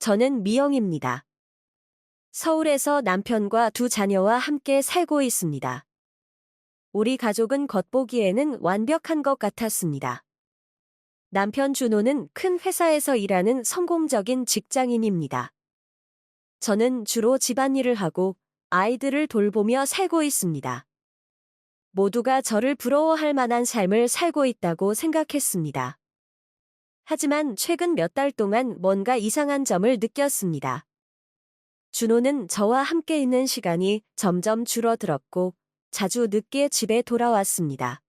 저는 미영입니다. 서울에서 남편과 두 자녀와 함께 살고 있습니다. 우리 가족은 겉보기에는 완벽한 것 같았습니다. 남편 준호는 큰 회사에서 일하는 성공적인 직장인입니다. 저는 주로 집안일을 하고 아이들을 돌보며 살고 있습니다. 모두가 저를 부러워할 만한 삶을 살고 있다고 생각했습니다. 하지만 최근 몇 달 동안 뭔가 이상한 점을 느꼈습니다. 준호는 저와 함께 있는 시간이 점점 줄어들었고 자주 늦게 집에 돌아왔습니다.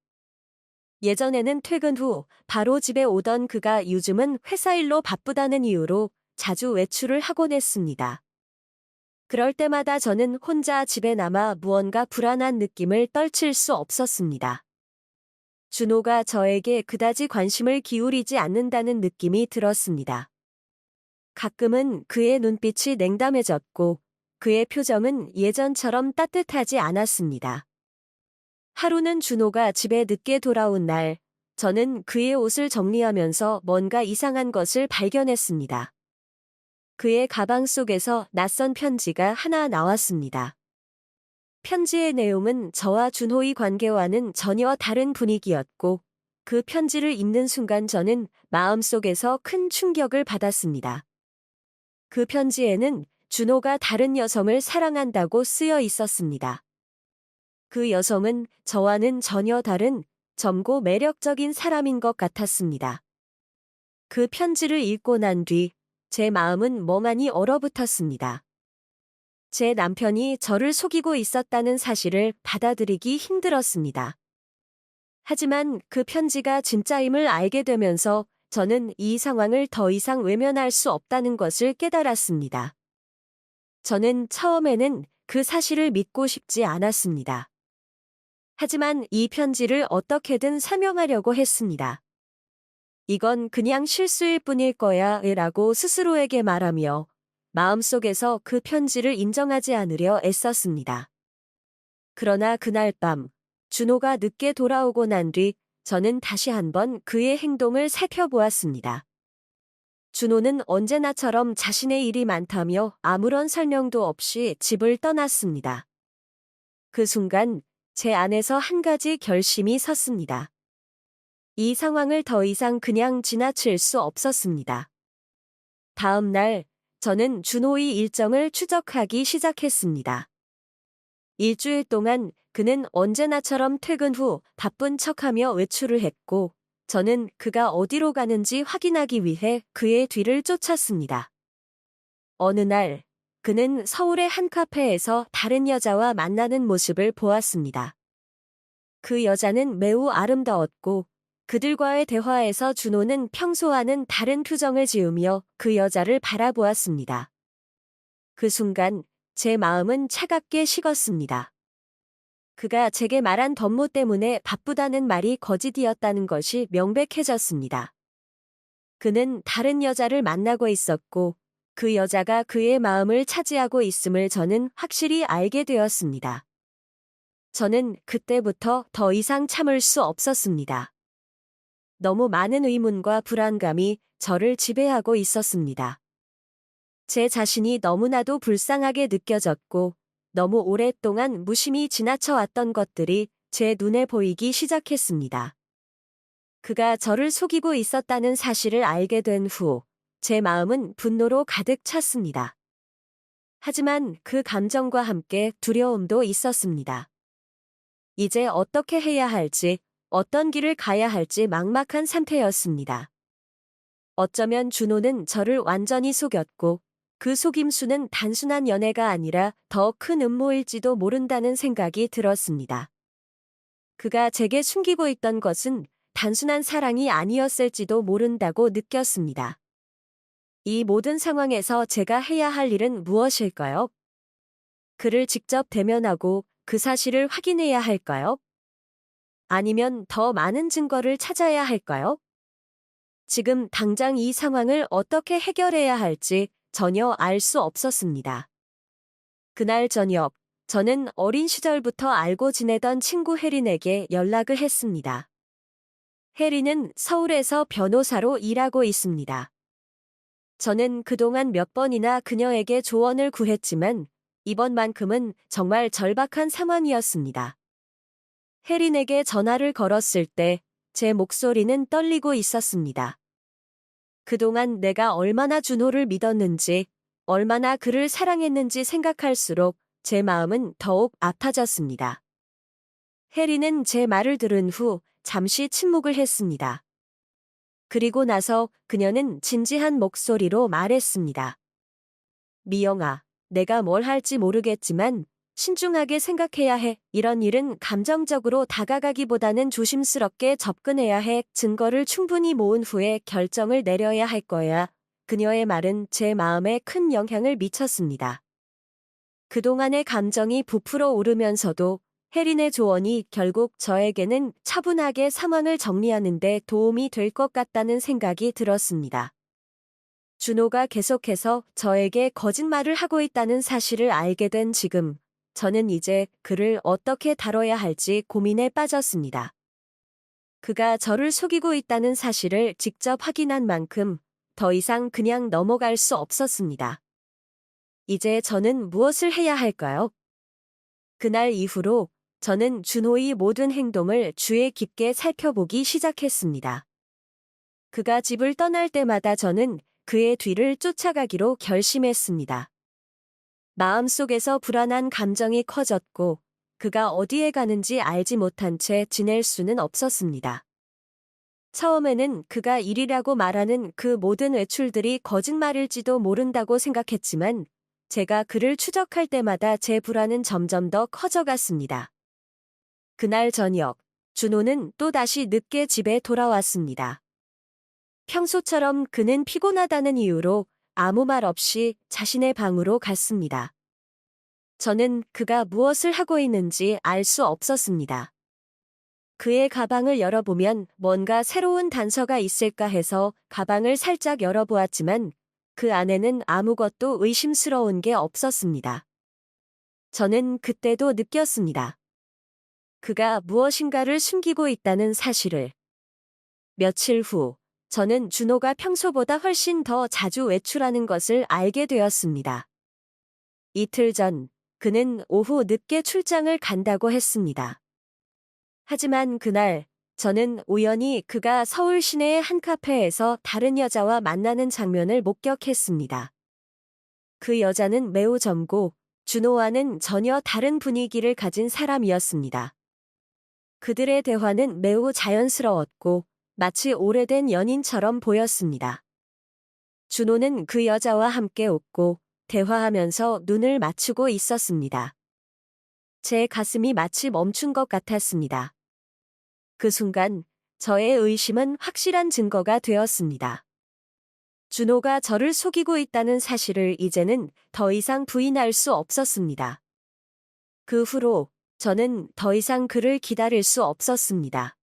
예전에는 퇴근 후 바로 집에 오던 그가 요즘은 회사 일로 바쁘다는 이유로 자주 외출을 하곤 했습니다. 그럴 때마다 저는 혼자 집에 남아 무언가 불안한 느낌을 떨칠 수 없었습니다. 준호가 저에게 그다지 관심을 기울이지 않는다는 느낌이 들었습니다. 가끔은 그의 눈빛이 냉담해졌고 그의 표정은 예전처럼 따뜻하지 않았습니다. 하루는 준호가 집에 늦게 돌아온 날, 저는 그의 옷을 정리하면서 뭔가 이상한 것을 발견했습니다. 그의 가방 속에서 낯선 편지가 하나 나왔습니다. 편지의 내용은 저와 준호의 관계와는 전혀 다른 분위기였고, 그 편지를 읽는 순간 저는 마음속에서 큰 충격을 받았습니다. 그 편지에는 준호가 다른 여성을 사랑한다고 쓰여 있었습니다. 그 여성은 저와는 전혀 다른 젊고 매력적인 사람인 것 같았습니다. 그 편지를 읽고 난 뒤 제 마음은 멍하니 얼어붙었습니다. 제 남편이 저를 속이고 있었다는 사실을 받아들이기 힘들었습니다. 하지만 그 편지가 진짜임을 알게 되면서 저는 이 상황을 더 이상 외면할 수 없다는 것을 깨달았습니다. 저는 처음에는 그 사실을 믿고 싶지 않았습니다. 하지만 이 편지를 어떻게든 설명하려고 했습니다. 이건 그냥 실수일 뿐일 거야 라고 스스로에게 말하며 마음속에서 그 편지를 인정하지 않으려 애썼습니다. 그러나 그날 밤, 준호가 늦게 돌아오고 난 뒤 저는 다시 한번 그의 행동을 살펴보았습니다. 준호는 언제나처럼 자신의 일이 많다며 아무런 설명도 없이 집을 떠났습니다. 그 순간 제 안에서 한 가지 결심이 섰습니다. 이 상황을 더 이상 그냥 지나칠 수 없었습니다. 다음 날, 저는 준호의 일정을 추적하기 시작했습니다. 일주일 동안 그는 언제나처럼 퇴근 후 바쁜 척하며 외출을 했고, 저는 그가 어디로 가는지 확인하기 위해 그의 뒤를 쫓았습니다. 어느 날, 그는 서울의 한 카페에서 다른 여자와 만나는 모습을 보았습니다. 그 여자는 매우 아름다웠고, 그들과의 대화에서 준호는 평소와는 다른 표정을 지으며 그 여자를 바라보았습니다. 그 순간 제 마음은 차갑게 식었습니다. 그가 제게 말한 덤모 때문에 바쁘다는 말이 거짓이었다는 것이 명백해졌습니다. 그는 다른 여자를 만나고 있었고 그 여자가 그의 마음을 차지하고 있음을 저는 확실히 알게 되었습니다. 저는 그때부터 더 이상 참을 수 없었습니다. 너무 많은 의문과 불안감이 저를 지배하고 있었습니다. 제 자신이 너무나도 불쌍하게 느껴졌고 너무 오랫동안 무심히 지나쳐왔던 것들이 제 눈에 보이기 시작했습니다. 그가 저를 속이고 있었다는 사실을 알게 된 후 제 마음은 분노로 가득 찼습니다. 하지만 그 감정과 함께 두려움도 있었습니다. 이제 어떻게 해야 할지, 어떤 길을 가야 할지 막막한 상태였습니다. 어쩌면 준호는 저를 완전히 속였고 그 속임수는 단순한 연애가 아니라 더 큰 음모일지도 모른다는 생각이 들었습니다. 그가 제게 숨기고 있던 것은 단순한 사랑이 아니었을지도 모른다고 느꼈습니다. 이 모든 상황에서 제가 해야 할 일은 무엇일까요? 그를 직접 대면하고 그 사실을 확인해야 할까요? 아니면 더 많은 증거를 찾아야 할까요? 지금 당장 이 상황을 어떻게 해결해야 할지 전혀 알 수 없었습니다. 그날 저녁, 저는 어린 시절부터 알고 지내던 친구 혜린에게 연락을 했습니다. 혜린은 서울에서 변호사로 일하고 있습니다. 저는 그동안 몇 번이나 그녀에게 조언을 구했지만 이번만큼은 정말 절박한 상황이었습니다. 혜린에게 전화를 걸었을 때 제 목소리는 떨리고 있었습니다. 그동안 내가 얼마나 준호를 믿었는지, 얼마나 그를 사랑했는지 생각할수록 제 마음은 더욱 아파졌습니다. 혜린은 제 말을 들은 후 잠시 침묵을 했습니다. 그리고 나서 그녀는 진지한 목소리로 말했습니다. 미영아, 내가 뭘 할지 모르겠지만 신중하게 생각해야 해. 이런 일은 감정적으로 다가가기보다는 조심스럽게 접근해야 해. 증거를 충분히 모은 후에 결정을 내려야 할 거야. 그녀의 말은 제 마음에 큰 영향을 미쳤습니다. 그동안의 감정이 부풀어 오르면서도 혜린의 조언이 결국 저에게는 차분하게 상황을 정리하는 데 도움이 될 것 같다는 생각이 들었습니다. 준호가 계속해서 저에게 거짓말을 하고 있다는 사실을 알게 된 지금, 저는 이제 그를 어떻게 다뤄야 할지 고민에 빠졌습니다. 그가 저를 속이고 있다는 사실을 직접 확인한 만큼 더 이상 그냥 넘어갈 수 없었습니다. 이제 저는 무엇을 해야 할까요? 그날 이후로 저는 준호의 모든 행동을 주의 깊게 살펴보기 시작했습니다. 그가 집을 떠날 때마다 저는 그의 뒤를 쫓아가기로 결심했습니다. 마음속에서 불안한 감정이 커졌고 그가 어디에 가는지 알지 못한 채 지낼 수는 없었습니다. 처음에는 그가 일이라고 말하는 그 모든 외출들이 거짓말일지도 모른다고 생각했지만 제가 그를 추적할 때마다 제 불안은 점점 더 커져갔습니다. 그날 저녁, 준호는 또다시 늦게 집에 돌아왔습니다. 평소처럼 그는 피곤하다는 이유로 아무 말 없이 자신의 방으로 갔습니다. 저는 그가 무엇을 하고 있는지 알 수 없었습니다. 그의 가방을 열어보면 뭔가 새로운 단서가 있을까 해서 가방을 살짝 열어보았지만 그 안에는 아무것도 의심스러운 게 없었습니다. 저는 그때도 느꼈습니다. 그가 무엇인가를 숨기고 있다는 사실을. 며칠 후, 저는 준호가 평소보다 훨씬 더 자주 외출하는 것을 알게 되었습니다. 이틀 전, 그는 오후 늦게 출장을 간다고 했습니다. 하지만 그날, 저는 우연히 그가 서울 시내의 한 카페에서 다른 여자와 만나는 장면을 목격했습니다. 그 여자는 매우 젊고, 준호와는 전혀 다른 분위기를 가진 사람이었습니다. 그들의 대화는 매우 자연스러웠고, 마치 오래된 연인처럼 보였습니다. 준호는 그 여자와 함께 웃고 대화하면서 눈을 맞추고 있었습니다. 제 가슴이 마치 멈춘 것 같았습니다. 그 순간 저의 의심은 확실한 증거가 되었습니다. 준호가 저를 속이고 있다는 사실을 이제는 더 이상 부인할 수 없었습니다. 그 후로 저는 더 이상 그를 기다릴 수 없었습니다.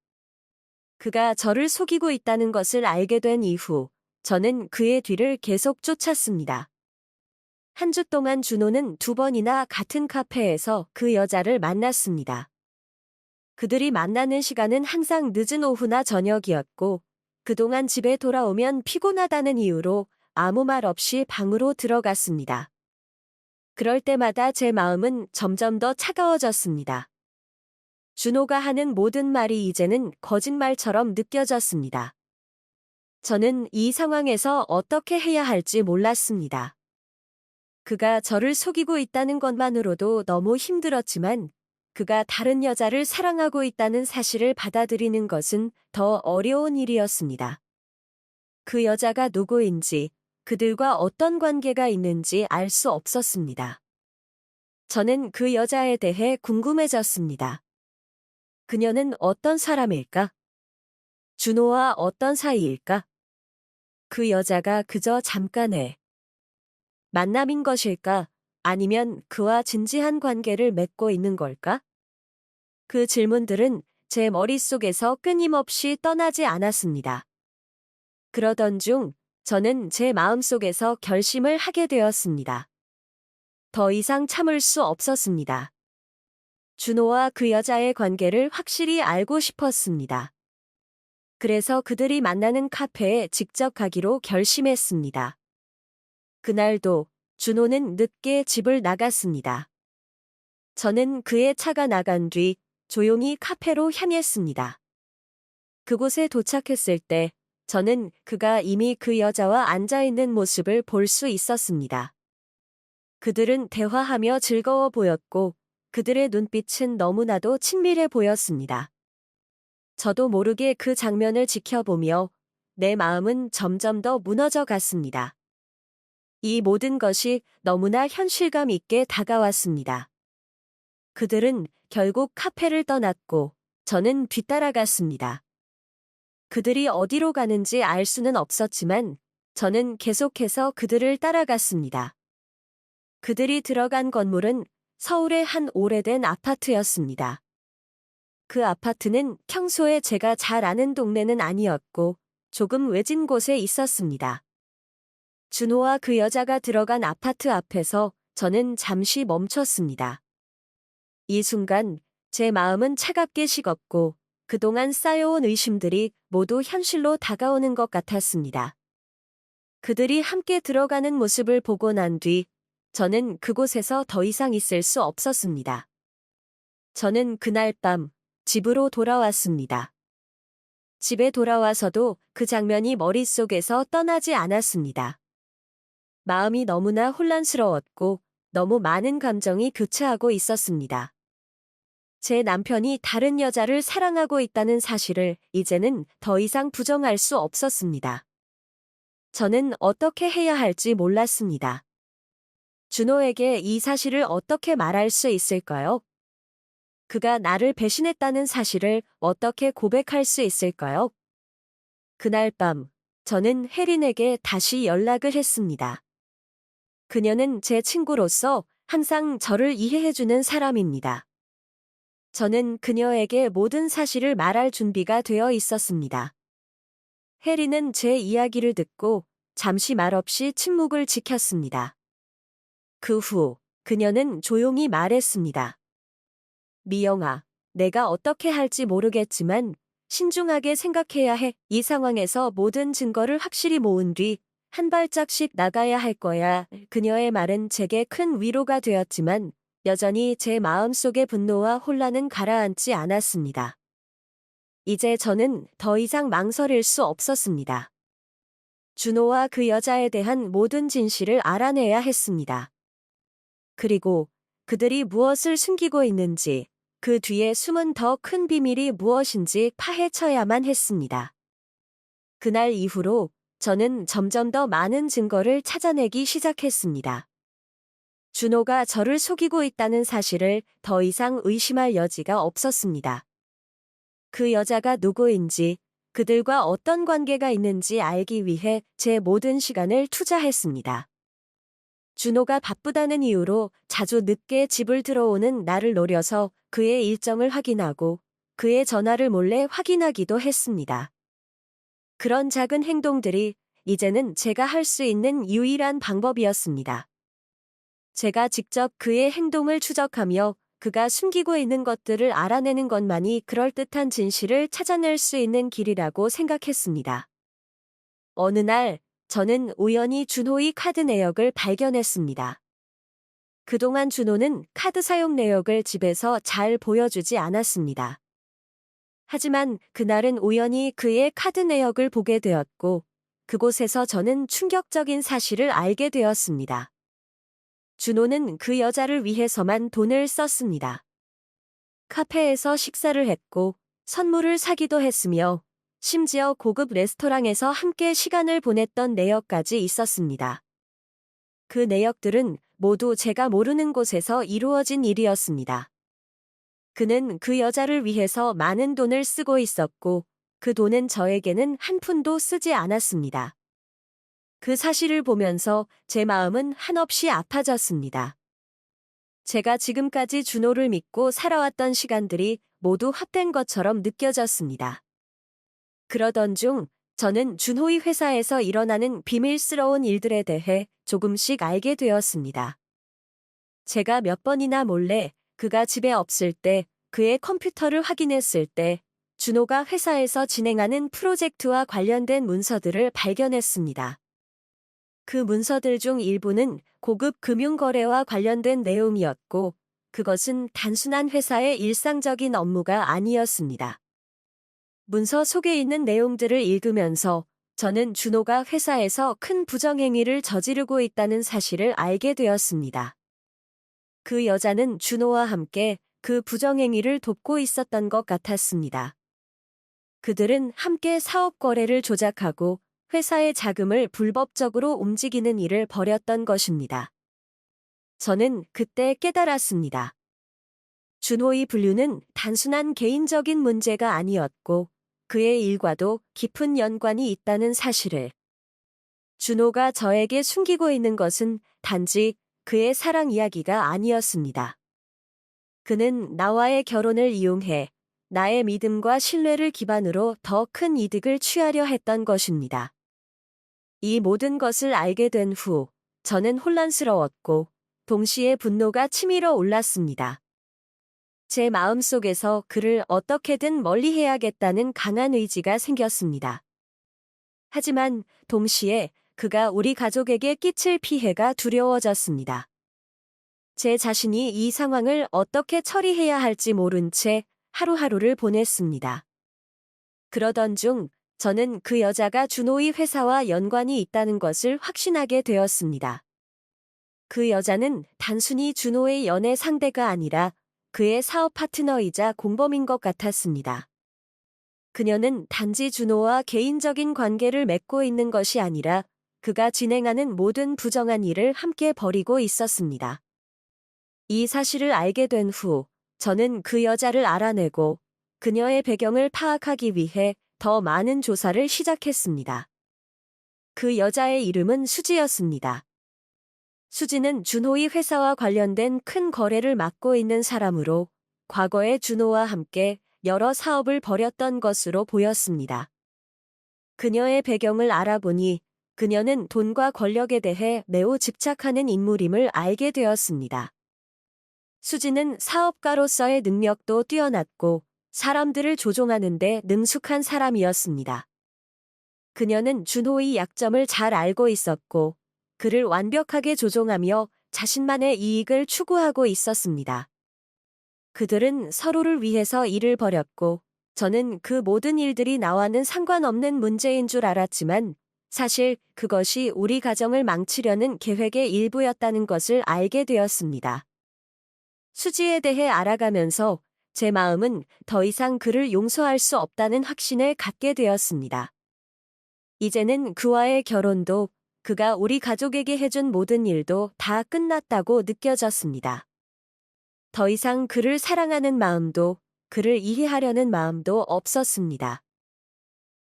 그가 저를 속이고 있다는 것을 알게 된 이후 저는 그의 뒤를 계속 쫓았습니다. 한 주 동안 준호는 2번이나 같은 카페에서 그 여자를 만났습니다. 그들이 만나는 시간은 항상 늦은 오후나 저녁이었고 그동안 집에 돌아오면 피곤하다는 이유로 아무 말 없이 방으로 들어갔습니다. 그럴 때마다 제 마음은 점점 더 차가워졌습니다. 준호가 하는 모든 말이 이제는 거짓말처럼 느껴졌습니다. 저는 이 상황에서 어떻게 해야 할지 몰랐습니다. 그가 저를 속이고 있다는 것만으로도 너무 힘들었지만 그가 다른 여자를 사랑하고 있다는 사실을 받아들이는 것은 더 어려운 일이었습니다. 그 여자가 누구인지, 그들과 어떤 관계가 있는지 알 수 없었습니다. 저는 그 여자에 대해 궁금해졌습니다. 그녀는 어떤 사람일까? 준호와 어떤 사이일까? 그 여자가 그저 잠깐의 만남인 것일까? 아니면 그와 진지한 관계를 맺고 있는 걸까? 그 질문들은 제 머릿속에서 끊임없이 떠나지 않았습니다. 그러던 중 저는 제 마음속에서 결심을 하게 되었습니다. 더 이상 참을 수 없었습니다. 준호와 그 여자의 관계를 확실히 알고 싶었습니다. 그래서 그들이 만나는 카페에 직접 가기로 결심했습니다. 그날도 준호는 늦게 집을 나갔습니다. 저는 그의 차가 나간 뒤 조용히 카페로 향했습니다. 그곳에 도착했을 때 저는 그가 이미 그 여자와 앉아있는 모습을 볼 수 있었습니다. 그들은 대화하며 즐거워 보였고 그들의 눈빛은 너무나도 친밀해 보였습니다. 저도 모르게 그 장면을 지켜보며 내 마음은 점점 더 무너져 갔습니다. 이 모든 것이 너무나 현실감 있게 다가왔습니다. 그들은 결국 카페를 떠났고 저는 뒤따라갔습니다. 그들이 어디로 가는지 알 수는 없었지만 저는 계속해서 그들을 따라갔습니다. 그들이 들어간 건물은 서울의 한 오래된 아파트였습니다. 그 아파트는 평소에 제가 잘 아는 동네는 아니었고 조금 외진 곳에 있었습니다. 준호와 그 여자가 들어간 아파트 앞에서 저는 잠시 멈췄습니다. 이 순간 제 마음은 차갑게 식었고 그동안 쌓여온 의심들이 모두 현실로 다가오는 것 같았습니다. 그들이 함께 들어가는 모습을 보고 난 뒤 저는 그곳에서 더 이상 있을 수 없었습니다. 저는 그날 밤 집으로 돌아왔습니다. 집에 돌아와서도 그 장면이 머릿속에서 떠나지 않았습니다. 마음이 너무나 혼란스러웠고 너무 많은 감정이 교차하고 있었습니다. 제 남편이 다른 여자를 사랑하고 있다는 사실을 이제는 더 이상 부정할 수 없었습니다. 저는 어떻게 해야 할지 몰랐습니다. 준호에게 이 사실을 어떻게 말할 수 있을까요? 그가 나를 배신했다는 사실을 어떻게 고백할 수 있을까요? 그날 밤, 저는 혜린에게 다시 연락을 했습니다. 그녀는 제 친구로서 항상 저를 이해해주는 사람입니다. 저는 그녀에게 모든 사실을 말할 준비가 되어 있었습니다. 혜린은 제 이야기를 듣고 잠시 말없이 침묵을 지켰습니다. 그 후, 그녀는 조용히 말했습니다. 미영아, 내가 어떻게 할지 모르겠지만 신중하게 생각해야 해. 이 상황에서 모든 증거를 확실히 모은 뒤 한 발짝씩 나가야 할 거야. 그녀의 말은 제게 큰 위로가 되었지만 여전히 제 마음속의 분노와 혼란은 가라앉지 않았습니다. 이제 저는 더 이상 망설일 수 없었습니다. 준호와 그 여자에 대한 모든 진실을 알아내야 했습니다. 그리고 그들이 무엇을 숨기고 있는지, 그 뒤에 숨은 더 큰 비밀이 무엇인지 파헤쳐야만 했습니다. 그날 이후로 저는 점점 더 많은 증거를 찾아내기 시작했습니다. 준호가 저를 속이고 있다는 사실을 더 이상 의심할 여지가 없었습니다. 그 여자가 누구인지, 그들과 어떤 관계가 있는지 알기 위해 제 모든 시간을 투자했습니다. 준호가 바쁘다는 이유로 자주 늦게 집을 들어오는 나를 노려서 그의 일정을 확인하고 그의 전화를 몰래 확인하기도 했습니다. 그런 작은 행동들이 이제는 제가 할 수 있는 유일한 방법이었습니다. 제가 직접 그의 행동을 추적하며 그가 숨기고 있는 것들을 알아내는 것만이 그럴듯한 진실을 찾아낼 수 있는 길이라고 생각했습니다. 어느 날 저는 우연히 준호의 카드 내역을 발견했습니다. 그동안 준호는 카드 사용 내역을 집에서 잘 보여주지 않았습니다. 하지만 그날은 우연히 그의 카드 내역을 보게 되었고 그곳에서 저는 충격적인 사실을 알게 되었습니다. 준호는 그 여자를 위해서만 돈을 썼습니다. 카페에서 식사를 했고 선물을 사기도 했으며 심지어 고급 레스토랑에서 함께 시간을 보냈던 내역까지 있었습니다. 그 내역들은 모두 제가 모르는 곳에서 이루어진 일이었습니다. 그는 그 여자를 위해서 많은 돈을 쓰고 있었고 그 돈은 저에게는 한 푼도 쓰지 않았습니다. 그 사실을 보면서 제 마음은 한없이 아파졌습니다. 제가 지금까지 준호를 믿고 살아왔던 시간들이 모두 헛된 것처럼 느껴졌습니다. 그러던 중 저는 준호의 회사에서 일어나는 비밀스러운 일들에 대해 조금씩 알게 되었습니다. 제가 몇 번이나 몰래 그가 집에 없을 때 그의 컴퓨터를 확인했을 때 준호가 회사에서 진행하는 프로젝트와 관련된 문서들을 발견했습니다. 그 문서들 중 일부는 고급 금융거래와 관련된 내용이었고, 그것은 단순한 회사의 일상적인 업무가 아니었습니다. 문서 속에 있는 내용들을 읽으면서 저는 준호가 회사에서 큰 부정행위를 저지르고 있다는 사실을 알게 되었습니다. 그 여자는 준호와 함께 그 부정행위를 돕고 있었던 것 같았습니다. 그들은 함께 사업 거래를 조작하고 회사의 자금을 불법적으로 움직이는 일을 벌였던 것입니다. 저는 그때 깨달았습니다. 준호의 분류는 단순한 개인적인 문제가 아니었고 그의 일과도 깊은 연관이 있다는 사실을. 준호가 저에게 숨기고 있는 것은 단지 그의 사랑 이야기가 아니었습니다. 그는 나와의 결혼을 이용해 나의 믿음과 신뢰를 기반으로 더 큰 이득을 취하려 했던 것입니다. 이 모든 것을 알게 된 후 저는 혼란스러웠고 동시에 분노가 치밀어 올랐습니다. 제 마음속에서 그를 어떻게든 멀리해야겠다는 강한 의지가 생겼습니다. 하지만 동시에 그가 우리 가족에게 끼칠 피해가 두려워졌습니다. 제 자신이 이 상황을 어떻게 처리해야 할지 모른 채 하루하루를 보냈습니다. 그러던 중 저는 그 여자가 준호의 회사와 연관이 있다는 것을 확신하게 되었습니다. 그 여자는 단순히 준호의 연애 상대가 아니라 그의 사업 파트너이자 공범인 것 같았습니다. 그녀는 단지 준호와 개인적인 관계를 맺고 있는 것이 아니라 그가 진행하는 모든 부정한 일을 함께 벌이고 있었습니다. 이 사실을 알게 된 후 저는 그 여자를 알아내고 그녀의 배경을 파악하기 위해 더 많은 조사를 시작했습니다. 그 여자의 이름은 수지였습니다. 수지는 준호의 회사와 관련된 큰 거래를 맡고 있는 사람으로 과거에 준호와 함께 여러 사업을 벌였던 것으로 보였습니다. 그녀의 배경을 알아보니 그녀는 돈과 권력에 대해 매우 집착하는 인물임을 알게 되었습니다. 수지는 사업가로서의 능력도 뛰어났고 사람들을 조종하는 데 능숙한 사람이었습니다. 그녀는 준호의 약점을 잘 알고 있었고 그를 완벽하게 조종하며 자신만의 이익을 추구하고 있었습니다. 그들은 서로를 위해서 일을 벌였고 저는 그 모든 일들이 나와는 상관없는 문제인 줄 알았지만 사실 그것이 우리 가정을 망치려는 계획의 일부였다는 것을 알게 되었습니다. 수지에 대해 알아가면서 제 마음은 더 이상 그를 용서할 수 없다는 확신을 갖게 되었습니다. 이제는 그와의 결혼도 그가 우리 가족에게 해준 모든 일도 다 끝났다고 느껴졌습니다. 더 이상 그를 사랑하는 마음도 그를 이해하려는 마음도 없었습니다.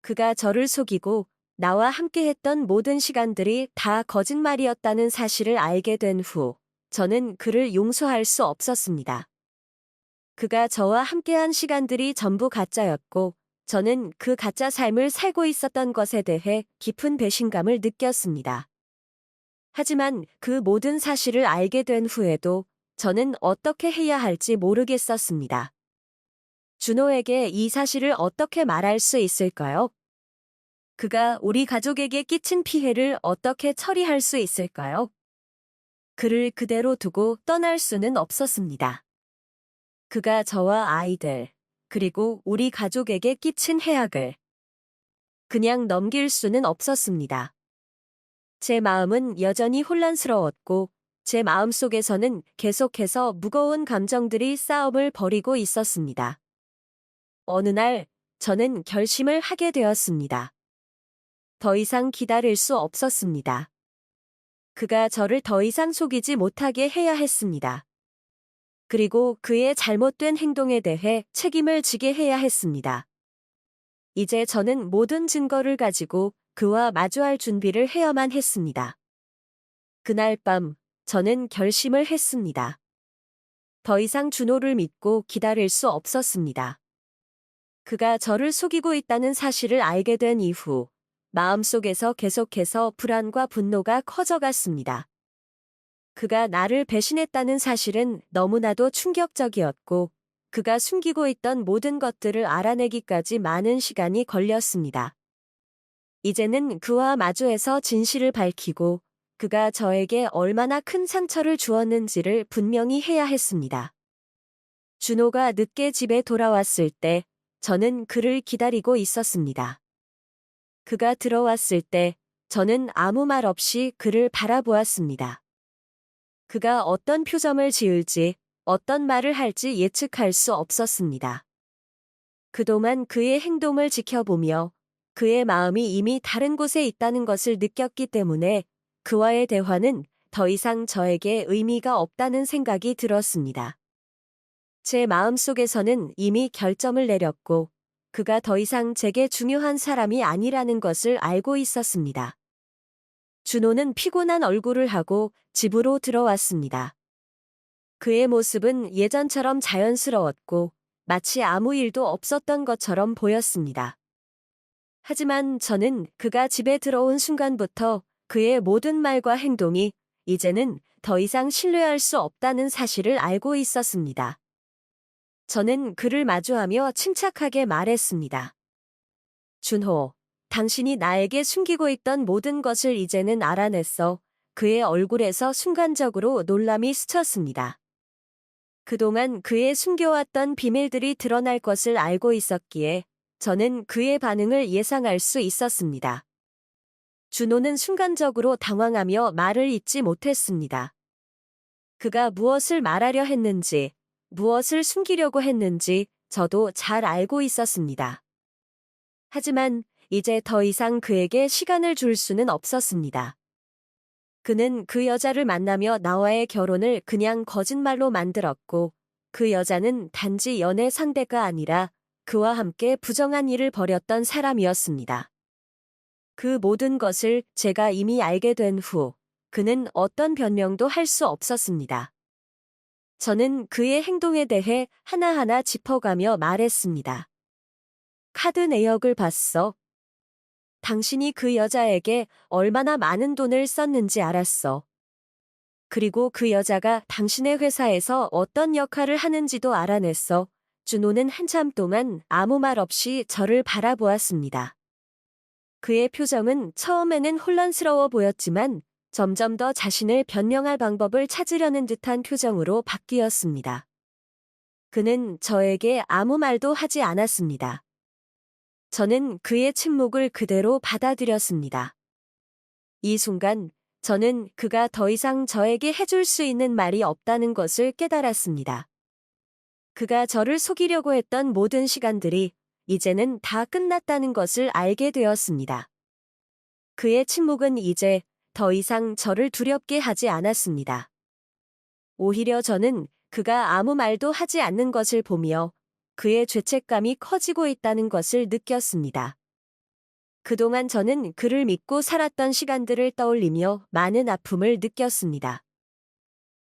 그가 저를 속이고 나와 함께했던 모든 시간들이 다 거짓말이었다는 사실을 알게 된 후 저는 그를 용서할 수 없었습니다. 그가 저와 함께한 시간들이 전부 가짜였고 저는 그 가짜 삶을 살고 있었던 것에 대해 깊은 배신감을 느꼈습니다. 하지만 그 모든 사실을 알게 된 후에도 저는 어떻게 해야 할지 모르겠었습니다. 준호에게 이 사실을 어떻게 말할 수 있을까요? 그가 우리 가족에게 끼친 피해를 어떻게 처리할 수 있을까요? 그를 그대로 두고 떠날 수는 없었습니다. 그가 저와 아이들, 그리고 우리 가족에게 끼친 해악을 그냥 넘길 수는 없었습니다. 제 마음은 여전히 혼란스러웠고 제 마음속에서는 계속해서 무거운 감정들이 싸움을 벌이고 있었습니다. 어느 날 저는 결심을 하게 되었습니다. 더 이상 기다릴 수 없었습니다. 그가 저를 더 이상 속이지 못하게 해야 했습니다. 그리고 그의 잘못된 행동에 대해 책임을 지게 해야 했습니다. 이제 저는 모든 증거를 가지고 그와 마주할 준비를 해야만 했습니다. 그날 밤 저는 결심을 했습니다. 더 이상 준호를 믿고 기다릴 수 없었습니다. 그가 저를 속이고 있다는 사실을 알게 된 이후 마음속에서 계속해서 불안과 분노가 커져갔습니다. 그가 나를 배신했다는 사실은 너무나도 충격적이었고 그가 숨기고 있던 모든 것들을 알아내기까지 많은 시간이 걸렸습니다. 이제는 그와 마주해서 진실을 밝히고 그가 저에게 얼마나 큰 상처를 주었는지를 분명히 해야 했습니다. 준호가 늦게 집에 돌아왔을 때 저는 그를 기다리고 있었습니다. 그가 들어왔을 때 저는 아무 말 없이 그를 바라보았습니다. 그가 어떤 표정을 지을지, 어떤 말을 할지 예측할 수 없었습니다. 그동안 그의 행동을 지켜보며 그의 마음이 이미 다른 곳에 있다는 것을 느꼈기 때문에 그와의 대화는 더 이상 저에게 의미가 없다는 생각이 들었습니다. 제 마음속에서는 이미 결정을 내렸고 그가 더 이상 제게 중요한 사람이 아니라는 것을 알고 있었습니다. 준호는 피곤한 얼굴을 하고 집으로 들어왔습니다. 그의 모습은 예전처럼 자연스러웠고 마치 아무 일도 없었던 것처럼 보였습니다. 하지만 저는 그가 집에 들어온 순간부터 그의 모든 말과 행동이 이제는 더 이상 신뢰할 수 없다는 사실을 알고 있었습니다. 저는 그를 마주하며 침착하게 말했습니다. 준호, 당신이 나에게 숨기고 있던 모든 것을 이제는 알아냈어. 그의 얼굴에서 순간적으로 놀람이 스쳤습니다. 그동안 그의 숨겨왔던 비밀들이 드러날 것을 알고 있었기에 저는 그의 반응을 예상할 수 있었습니다. 준호는 순간적으로 당황하며 말을 잇지 못했습니다. 그가 무엇을 말하려 했는지, 무엇을 숨기려고 했는지 저도 잘 알고 있었습니다. 하지만 이제 더 이상 그에게 시간을 줄 수는 없었습니다. 그는 그 여자를 만나며 나와의 결혼을 그냥 거짓말로 만들었고 그 여자는 단지 연애 상대가 아니라 그와 함께 부정한 일을 벌였던 사람이었습니다. 그 모든 것을 제가 이미 알게 된 후 그는 어떤 변명도 할 수 없었습니다. 저는 그의 행동에 대해 하나하나 짚어가며 말했습니다. 카드 내역을 봤어. 당신이 그 여자에게 얼마나 많은 돈을 썼는지 알았어. 그리고 그 여자가 당신의 회사에서 어떤 역할을 하는지도 알아냈어. 준호는 한참 동안 아무 말 없이 저를 바라보았습니다. 그의 표정은 처음에는 혼란스러워 보였지만 점점 더 자신을 변명할 방법을 찾으려는 듯한 표정으로 바뀌었습니다. 그는 저에게 아무 말도 하지 않았습니다. 저는 그의 침묵을 그대로 받아들였습니다. 이 순간 저는 그가 더 이상 저에게 해줄 수 있는 말이 없다는 것을 깨달았습니다. 그가 저를 속이려고 했던 모든 시간들이 이제는 다 끝났다는 것을 알게 되었습니다. 그의 침묵은 이제 더 이상 저를 두렵게 하지 않았습니다. 오히려 저는 그가 아무 말도 하지 않는 것을 보며 그의 죄책감이 커지고 있다는 것을 느꼈습니다. 그동안 저는 그를 믿고 살았던 시간들을 떠올리며 많은 아픔을 느꼈습니다.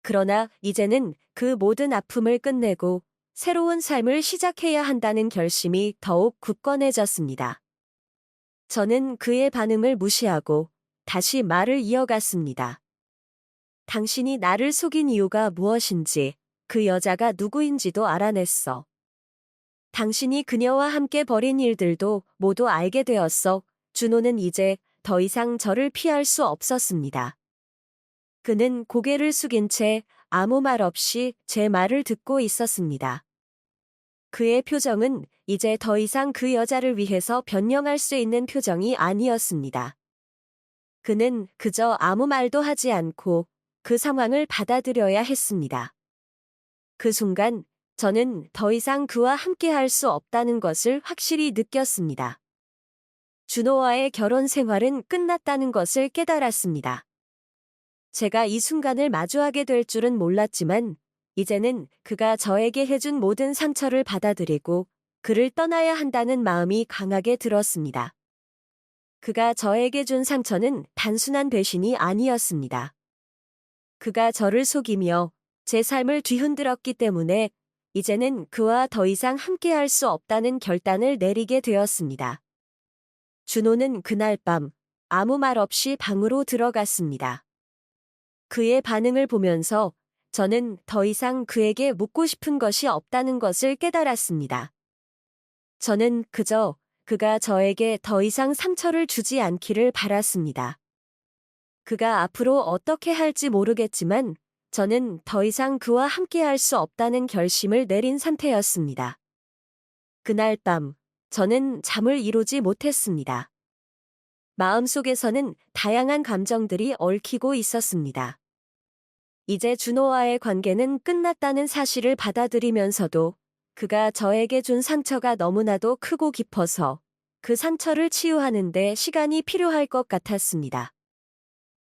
그러나 이제는 그 모든 아픔을 끝내고 새로운 삶을 시작해야 한다는 결심이 더욱 굳건해졌습니다. 저는 그의 반응을 무시하고 다시 말을 이어갔습니다. 당신이 나를 속인 이유가 무엇인지, 그 여자가 누구인지도 알아냈어. 당신이 그녀와 함께 벌인 일들도 모두 알게 되었어. 준호는 이제 더 이상 저를 피할 수 없었습니다. 그는 고개를 숙인 채 아무 말 없이 제 말을 듣고 있었습니다. 그의 표정은 이제 더 이상 그 여자를 위해서 변명할 수 있는 표정이 아니었습니다. 그는 그저 아무 말도 하지 않고 그 상황을 받아들여야 했습니다. 그 순간 저는 더 이상 그와 함께 할 수 없다는 것을 확실히 느꼈습니다. 준호와의 결혼 생활은 끝났다는 것을 깨달았습니다. 제가 이 순간을 마주하게 될 줄은 몰랐지만 이제는 그가 저에게 해준 모든 상처를 받아들이고 그를 떠나야 한다는 마음이 강하게 들었습니다. 그가 저에게 준 상처는 단순한 배신이 아니었습니다. 그가 저를 속이며 제 삶을 뒤흔들었기 때문에 이제는 그와 더 이상 함께할 수 없다는 결단을 내리게 되었습니다. 준호는 그날 밤 아무 말 없이 방으로 들어갔습니다. 그의 반응을 보면서 저는 더 이상 그에게 묻고 싶은 것이 없다는 것을 깨달았습니다. 저는 그저 그가 저에게 더 이상 상처를 주지 않기를 바랐습니다. 그가 앞으로 어떻게 할지 모르겠지만 저는 더 이상 그와 함께할 수 없다는 결심을 내린 상태였습니다. 그날 밤, 저는 잠을 이루지 못했습니다. 마음속에서는 다양한 감정들이 얽히고 있었습니다. 이제 준호와의 관계는 끝났다는 사실을 받아들이면서도 그가 저에게 준 상처가 너무나도 크고 깊어서 그 상처를 치유하는 데 시간이 필요할 것 같았습니다.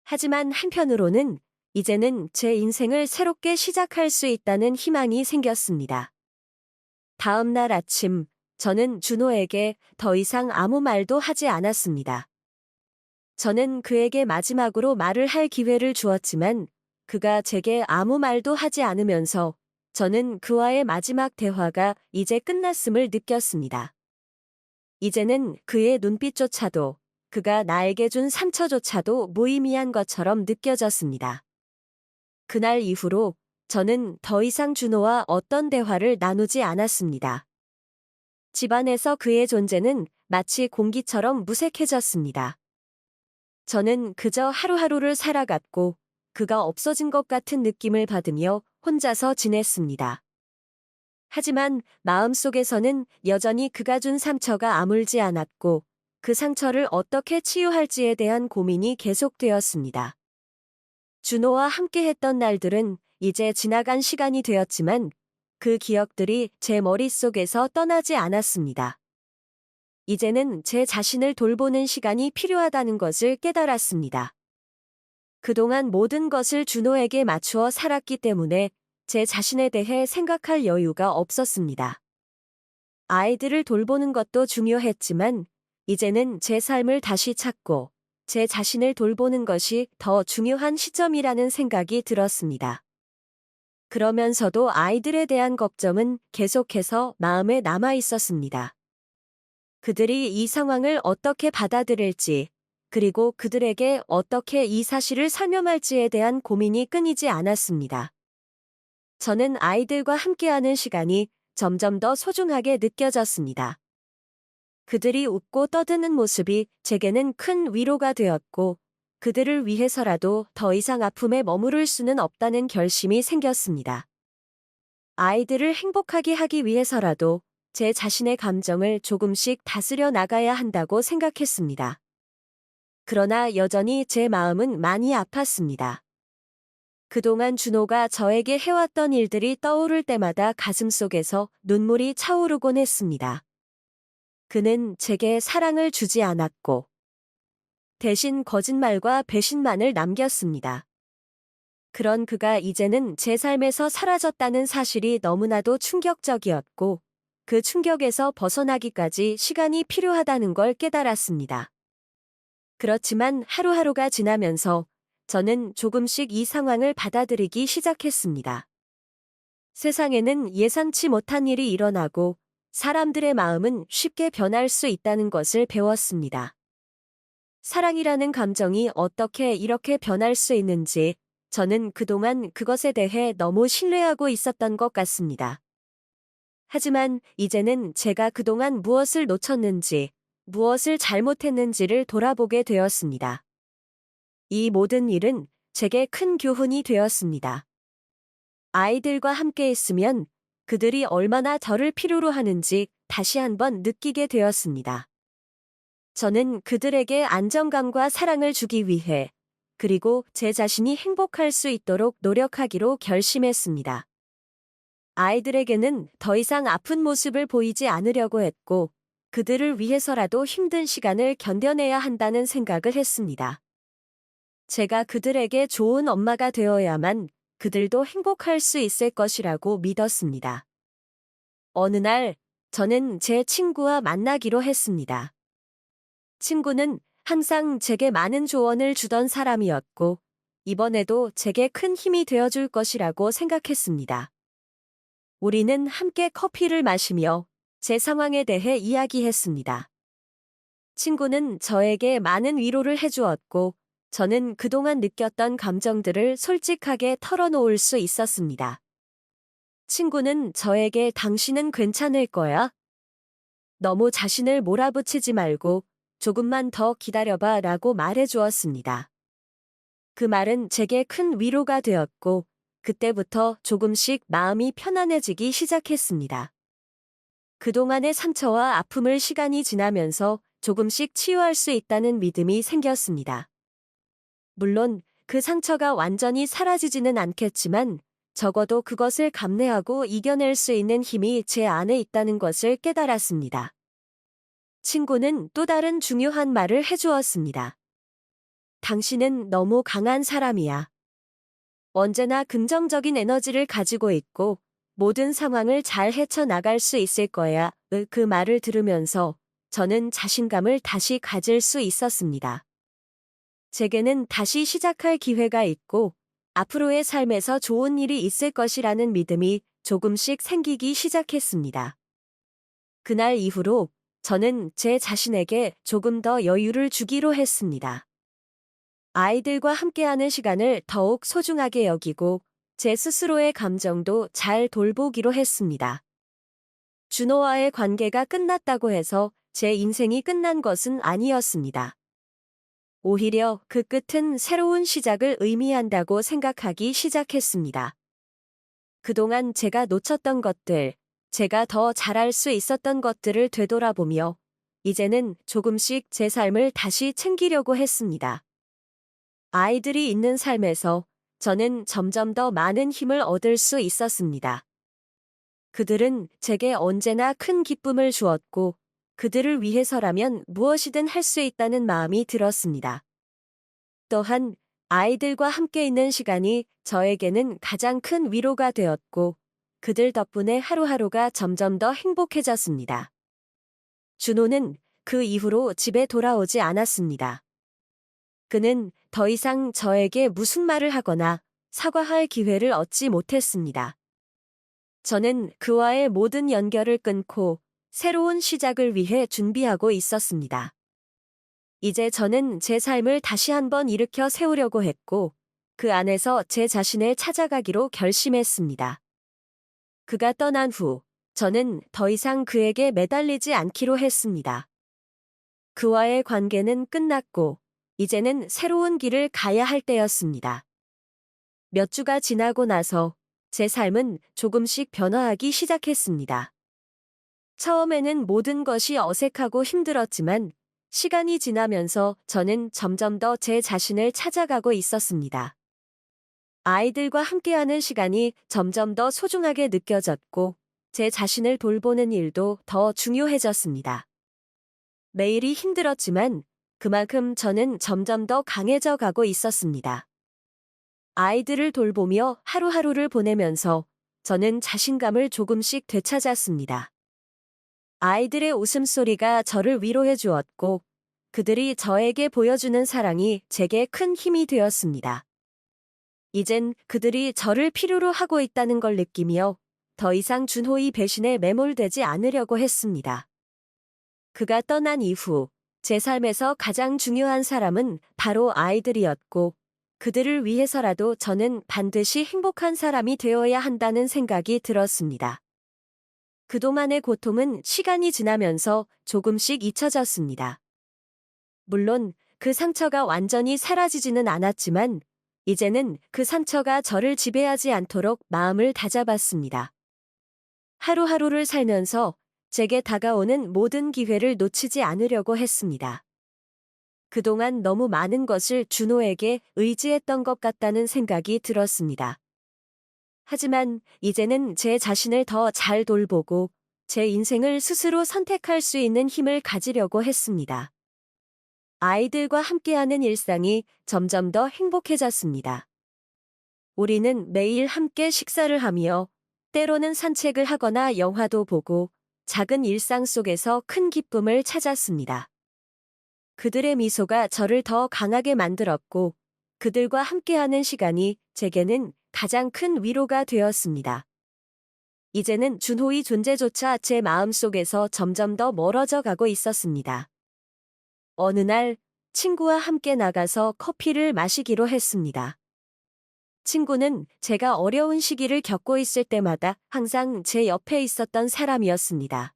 하지만 한편으로는 이제는 제 인생을 새롭게 시작할 수 있다는 희망이 생겼습니다. 다음 날 아침, 저는 준호에게 더 이상 아무 말도 하지 않았습니다. 저는 그에게 마지막으로 말을 할 기회를 주었지만 그가 제게 아무 말도 하지 않으면서 저는 그와의 마지막 대화가 이제 끝났음을 느꼈습니다. 이제는 그의 눈빛조차도 그가 나에게 준 상처조차도 무의미한 것처럼 느껴졌습니다. 그날 이후로 저는 더 이상 준호와 어떤 대화를 나누지 않았습니다. 집안에서 그의 존재는 마치 공기처럼 무색해졌습니다. 저는 그저 하루하루를 살아갔고 그가 없어진 것 같은 느낌을 받으며 혼자서 지냈습니다. 하지만 마음속에서는 여전히 그가 준 상처가 아물지 않았고 그 상처를 어떻게 치유할지에 대한 고민이 계속되었습니다. 준호와 함께했던 날들은 이제 지나간 시간이 되었지만 그 기억들이 제 머릿속에서 떠나지 않았습니다. 이제는 제 자신을 돌보는 시간이 필요하다는 것을 깨달았습니다. 그동안 모든 것을 준호에게 맞추어 살았기 때문에 제 자신에 대해 생각할 여유가 없었습니다. 아이들을 돌보는 것도 중요했지만 이제는 제 삶을 다시 찾고 제 자신을 돌보는 것이 더 중요한 시점이라는 생각이 들었습니다. 그러면서도 아이들에 대한 걱정은 계속해서 마음에 남아 있었습니다. 그들이 이 상황을 어떻게 받아들일지, 그리고 그들에게 어떻게 이 사실을 설명할지에 대한 고민이 끊이지 않았습니다. 저는 아이들과 함께하는 시간이 점점 더 소중하게 느껴졌습니다. 그들이 웃고 떠드는 모습이 제게는 큰 위로가 되었고, 그들을 위해서라도 더 이상 아픔에 머무를 수는 없다는 결심이 생겼습니다. 아이들을 행복하게 하기 위해서라도 제 자신의 감정을 조금씩 다스려 나가야 한다고 생각했습니다. 그러나 여전히 제 마음은 많이 아팠습니다. 그동안 준호가 저에게 해왔던 일들이 떠오를 때마다 가슴속에서 눈물이 차오르곤 했습니다. 그는 제게 사랑을 주지 않았고 대신 거짓말과 배신만을 남겼습니다. 그런 그가 이제는 제 삶에서 사라졌다는 사실이 너무나도 충격적이었고 그 충격에서 벗어나기까지 시간이 필요하다는 걸 깨달았습니다. 그렇지만 하루하루가 지나면서 저는 조금씩 이 상황을 받아들이기 시작했습니다. 세상에는 예상치 못한 일이 일어나고 사람들의 마음은 쉽게 변할 수 있다는 것을 배웠습니다. 사랑이라는 감정이 어떻게 이렇게 변할 수 있는지 저는 그동안 그것에 대해 너무 신뢰하고 있었던 것 같습니다. 하지만 이제는 제가 그동안 무엇을 놓쳤는지, 무엇을 잘못했는지를 돌아보게 되었습니다. 이 모든 일은 제게 큰 교훈이 되었습니다. 아이들과 함께 있으면 그들이 얼마나 저를 필요로 하는지 다시 한번 느끼게 되었습니다. 저는 그들에게 안정감과 사랑을 주기 위해 그리고 제 자신이 행복할 수 있도록 노력하기로 결심했습니다. 아이들에게는 더 이상 아픈 모습을 보이지 않으려고 했고 그들을 위해서라도 힘든 시간을 견뎌내야 한다는 생각을 했습니다. 제가 그들에게 좋은 엄마가 되어야만 그들도 행복할 수 있을 것이라고 믿었습니다. 어느 날 저는 제 친구와 만나기로 했습니다. 친구는 항상 제게 많은 조언을 주던 사람이었고 이번에도 제게 큰 힘이 되어줄 것이라고 생각했습니다. 우리는 함께 커피를 마시며 제 상황에 대해 이야기했습니다. 친구는 저에게 많은 위로를 해주었고 저는 그동안 느꼈던 감정들을 솔직하게 털어놓을 수 있었습니다. 친구는 저에게 당신은 괜찮을 거야? 너무 자신을 몰아붙이지 말고 조금만 더 기다려봐 라고 말해주었습니다. 그 말은 제게 큰 위로가 되었고, 그때부터 조금씩 마음이 편안해지기 시작했습니다. 그동안의 상처와 아픔을 시간이 지나면서 조금씩 치유할 수 있다는 믿음이 생겼습니다. 물론 그 상처가 완전히 사라지지는 않겠지만 적어도 그것을 감내하고 이겨낼 수 있는 힘이 제 안에 있다는 것을 깨달았습니다. 친구는 또 다른 중요한 말을 해주었습니다. 당신은 너무 강한 사람이야. 언제나 긍정적인 에너지를 가지고 있고 모든 상황을 잘 헤쳐나갈 수 있을 거야. 그 말을 들으면서 저는 자신감을 다시 가질 수 있었습니다. 제게는 다시 시작할 기회가 있고 앞으로의 삶에서 좋은 일이 있을 것이라는 믿음이 조금씩 생기기 시작했습니다. 그날 이후로 저는 제 자신에게 조금 더 여유를 주기로 했습니다. 아이들과 함께하는 시간을 더욱 소중하게 여기고 제 스스로의 감정도 잘 돌보기로 했습니다. 준호와의 관계가 끝났다고 해서 제 인생이 끝난 것은 아니었습니다. 오히려 그 끝은 새로운 시작을 의미한다고 생각하기 시작했습니다. 그동안 제가 놓쳤던 것들, 제가 더 잘할 수 있었던 것들을 되돌아보며 이제는 조금씩 제 삶을 다시 챙기려고 했습니다. 아이들이 있는 삶에서 저는 점점 더 많은 힘을 얻을 수 있었습니다. 그들은 제게 언제나 큰 기쁨을 주었고 그들을 위해서라면 무엇이든 할 수 있다는 마음이 들었습니다. 또한 아이들과 함께 있는 시간이 저에게는 가장 큰 위로가 되었고 그들 덕분에 하루하루가 점점 더 행복해졌습니다. 준호는 그 이후로 집에 돌아오지 않았습니다. 그는 더 이상 저에게 무슨 말을 하거나 사과할 기회를 얻지 못했습니다. 저는 그와의 모든 연결을 끊고 새로운 시작을 위해 준비하고 있었습니다. 이제 저는 제 삶을 다시 한번 일으켜 세우려고 했고 그 안에서 제 자신을 찾아가기로 결심했습니다. 그가 떠난 후 저는 더 이상 그에게 매달리지 않기로 했습니다. 그와의 관계는 끝났고 이제는 새로운 길을 가야 할 때였습니다. 몇 주가 지나고 나서 제 삶은 조금씩 변화하기 시작했습니다. 처음에는 모든 것이 어색하고 힘들었지만 시간이 지나면서 저는 점점 더 제 자신을 찾아가고 있었습니다. 아이들과 함께하는 시간이 점점 더 소중하게 느껴졌고 제 자신을 돌보는 일도 더 중요해졌습니다. 매일이 힘들었지만 그만큼 저는 점점 더 강해져 가고 있었습니다. 아이들을 돌보며 하루하루를 보내면서 저는 자신감을 조금씩 되찾았습니다. 아이들의 웃음소리가 저를 위로해 주었고 그들이 저에게 보여주는 사랑이 제게 큰 힘이 되었습니다. 이젠 그들이 저를 필요로 하고 있다는 걸 느끼며 더 이상 준호의 배신에 매몰되지 않으려고 했습니다. 그가 떠난 이후 제 삶에서 가장 중요한 사람은 바로 아이들이었고 그들을 위해서라도 저는 반드시 행복한 사람이 되어야 한다는 생각이 들었습니다. 그동안의 고통은 시간이 지나면서 조금씩 잊혀졌습니다. 물론 그 상처가 완전히 사라지지는 않았지만 이제는 그 상처가 저를 지배하지 않도록 마음을 다잡았습니다. 하루하루를 살면서 제게 다가오는 모든 기회를 놓치지 않으려고 했습니다. 그동안 너무 많은 것을 준호에게 의지했던 것 같다는 생각이 들었습니다. 하지만 이제는 제 자신을 더 잘 돌보고 제 인생을 스스로 선택할 수 있는 힘을 가지려고 했습니다. 아이들과 함께하는 일상이 점점 더 행복해졌습니다. 우리는 매일 함께 식사를 하며 때로는 산책을 하거나 영화도 보고 작은 일상 속에서 큰 기쁨을 찾았습니다. 그들의 미소가 저를 더 강하게 만들었고 그들과 함께하는 시간이 제게는 가장 큰 위로가 되었습니다. 이제는 준호의 존재조차 제 마음속에서 점점 더 멀어져 가고 있었습니다. 어느 날 친구와 함께 나가서 커피를 마시기로 했습니다. 친구는 제가 어려운 시기를 겪고 있을 때마다 항상 제 옆에 있었던 사람이었습니다.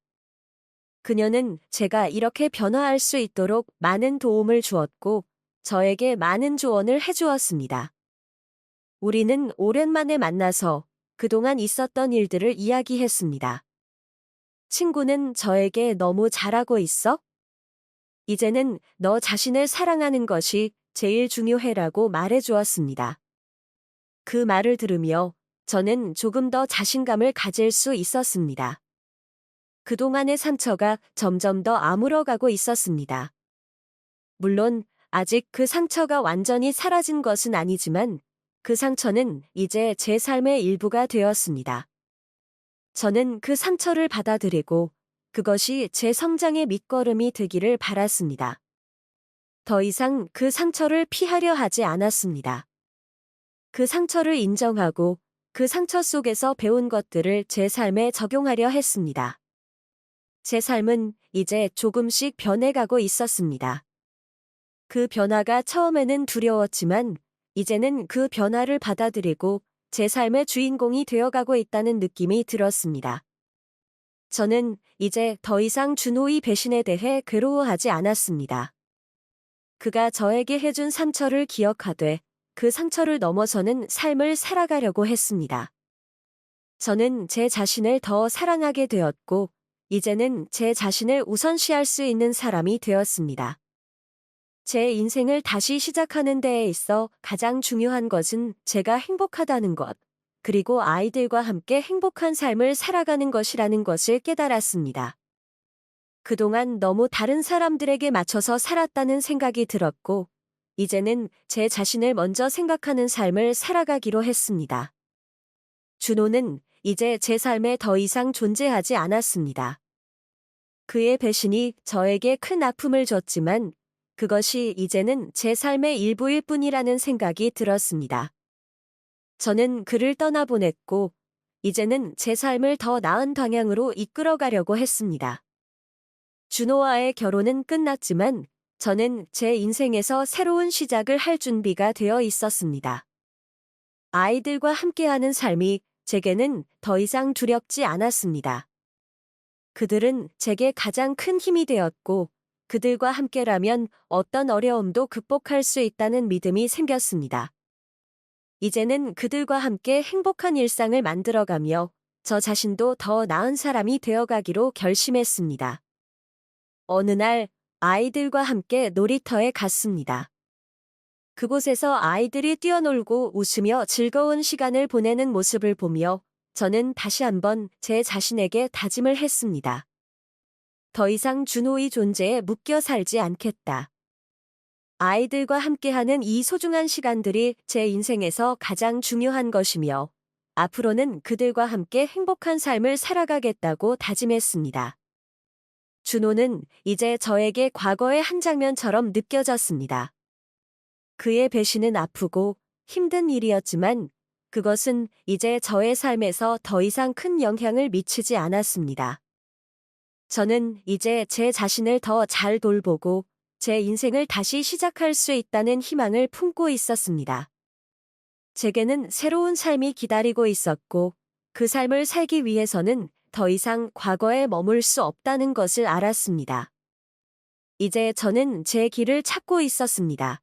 그녀는 제가 이렇게 변화할 수 있도록 많은 도움을 주었고 저에게 많은 조언을 해주었습니다. 우리는 오랜만에 만나서 그동안 있었던 일들을 이야기했습니다. 친구는 저에게 너무 잘하고 있어? 이제는 너 자신을 사랑하는 것이 제일 중요해라고 말해주었습니다. 그 말을 들으며 저는 조금 더 자신감을 가질 수 있었습니다. 그동안의 상처가 점점 더 아물어가고 있었습니다. 물론 아직 그 상처가 완전히 사라진 것은 아니지만 그 상처는 이제 제 삶의 일부가 되었습니다. 저는 그 상처를 받아들이고 그것이 제 성장의 밑거름이 되기를 바랐습니다. 더 이상 그 상처를 피하려 하지 않았습니다. 그 상처를 인정하고 그 상처 속에서 배운 것들을 제 삶에 적용하려 했습니다. 제 삶은 이제 조금씩 변해가고 있었습니다. 그 변화가 처음에는 두려웠지만 이제는 그 변화를 받아들이고 제 삶의 주인공이 되어가고 있다는 느낌이 들었습니다. 저는 이제 더 이상 준호의 배신에 대해 괴로워하지 않았습니다. 그가 저에게 해준 상처를 기억하되 그 상처를 넘어서는 삶을 살아가려고 했습니다. 저는 제 자신을 더 사랑하게 되었고 이제는 제 자신을 우선시할 수 있는 사람이 되었습니다. 제 인생을 다시 시작하는 데에 있어 가장 중요한 것은 제가 행복하다는 것, 그리고 아이들과 함께 행복한 삶을 살아가는 것이라는 것을 깨달았습니다. 그동안 너무 다른 사람들에게 맞춰서 살았다는 생각이 들었고, 이제는 제 자신을 먼저 생각하는 삶을 살아가기로 했습니다. 준호는 이제 제 삶에 더 이상 존재하지 않았습니다. 그의 배신이 저에게 큰 아픔을 줬지만 그것이 이제는 제 삶의 일부일 뿐이라는 생각이 들었습니다. 저는 그를 떠나보냈고 이제는 제 삶을 더 나은 방향으로 이끌어가려고 했습니다. 준호와의 결혼은 끝났지만 저는 제 인생에서 새로운 시작을 할 준비가 되어 있었습니다. 아이들과 함께하는 삶이 제게는 더 이상 두렵지 않았습니다. 그들은 제게 가장 큰 힘이 되었고 그들과 함께라면 어떤 어려움도 극복할 수 있다는 믿음이 생겼습니다. 이제는 그들과 함께 행복한 일상을 만들어가며 저 자신도 더 나은 사람이 되어가기로 결심했습니다. 어느 날 아이들과 함께 놀이터에 갔습니다. 그곳에서 아이들이 뛰어놀고 웃으며 즐거운 시간을 보내는 모습을 보며 저는 다시 한번 제 자신에게 다짐을 했습니다. 더 이상 준호의 존재에 묶여 살지 않겠다. 아이들과 함께하는 이 소중한 시간들이 제 인생에서 가장 중요한 것이며 앞으로는 그들과 함께 행복한 삶을 살아가겠다고 다짐했습니다. 준호는 이제 저에게 과거의 한 장면처럼 느껴졌습니다. 그의 배신은 아프고 힘든 일이었지만 그것은 이제 저의 삶에서 더 이상 큰 영향을 미치지 않았습니다. 저는 이제 제 자신을 더 잘 돌보고 제 인생을 다시 시작할 수 있다는 희망을 품고 있었습니다. 제게는 새로운 삶이 기다리고 있었고 그 삶을 살기 위해서는 더 이상 과거에 머물 수 없다는 것을 알았습니다. 이제 저는 제 길을 찾고 있었습니다.